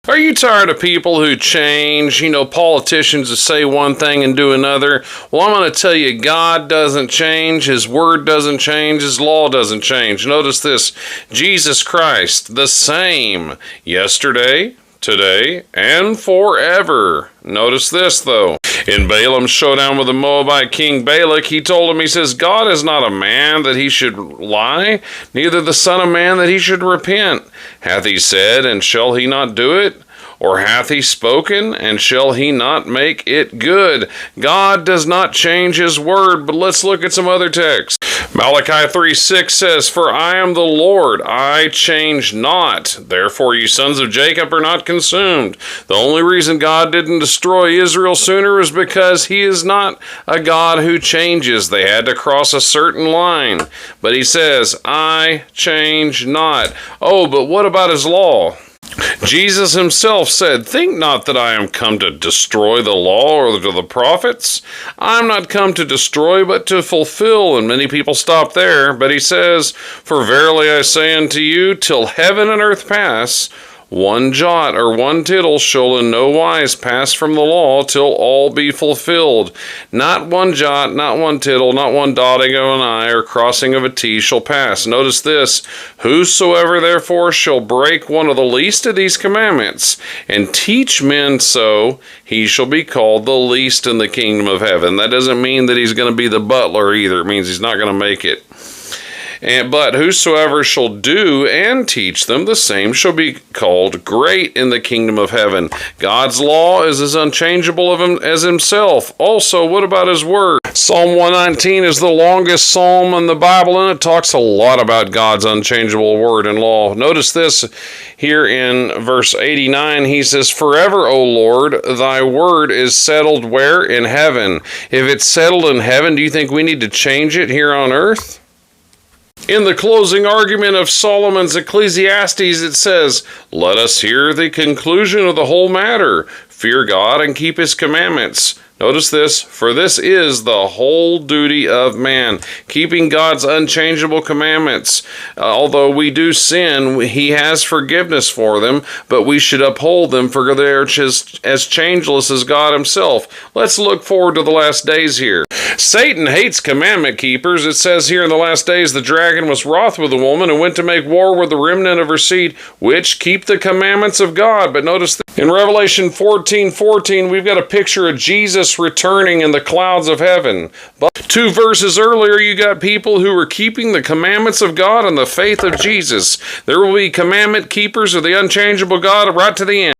Are you tired of people who change, politicians that say one thing and do another? Well, I'm going to tell you, God doesn't change, His Word doesn't change, His law doesn't change. Notice this, Jesus Christ, the same yesterday, today, and forever. Notice this, though. In Balaam's showdown with the Moabite king Balak, he told him, he says, God is not a man that he should lie, neither the son of man that he should repent. Hath he said, and shall he not do it? Or hath he spoken, and shall he not make it good? God does not change his word, but let's look at some other texts. Malachi 3:6 says, For I am the Lord, I change not. Therefore you sons of Jacob are not consumed. The only reason God didn't destroy Israel sooner is because he is not a God who changes. They had to cross a certain line. But he says, I change not. Oh, but what about his law? Jesus himself said, Think not that I am come to destroy the law or the prophets. I am not come to destroy, but to fulfill. And many people stop there. But he says, For verily I say unto you, till heaven and earth pass, one jot or one tittle shall in no wise pass from the law till all be fulfilled. Not one jot, not one tittle, not one dotting of an I or crossing of a T shall pass. Notice this, Whosoever therefore shall break one of the least of these commandments and teach men so, he shall be called the least in the kingdom of heaven. That doesn't mean that he's going to be the butler either. It means he's not going to make it. But whosoever shall do and teach them, the same shall be called great in the kingdom of heaven. God's law is as unchangeable as himself. Also, what about his word? Psalm 119 is the longest psalm in the Bible, and it talks a lot about God's unchangeable word and law. Notice this here in verse 89. He says, Forever, O Lord, thy word is settled where? In heaven. If it's settled in heaven, do you think we need to change it here on earth? In the closing argument of Solomon's Ecclesiastes, it says, Let us hear the conclusion of the whole matter. Fear God and keep his commandments. Notice this, for this is the whole duty of man, keeping God's unchangeable commandments. Although we do sin, he has forgiveness for them, but we should uphold them, for they are as changeless as God himself. Let's look forward to the last days here. Satan hates commandment keepers. It says here in the last days, the dragon was wroth with the woman and went to make war with the remnant of her seed, which keep the commandments of God. But notice that in Revelation 14:14, we've got a picture of Jesus returning in the clouds of heaven. But 2 verses earlier, you got people who were keeping the commandments of God and the faith of Jesus. There will be commandment keepers of the unchangeable God right to the end.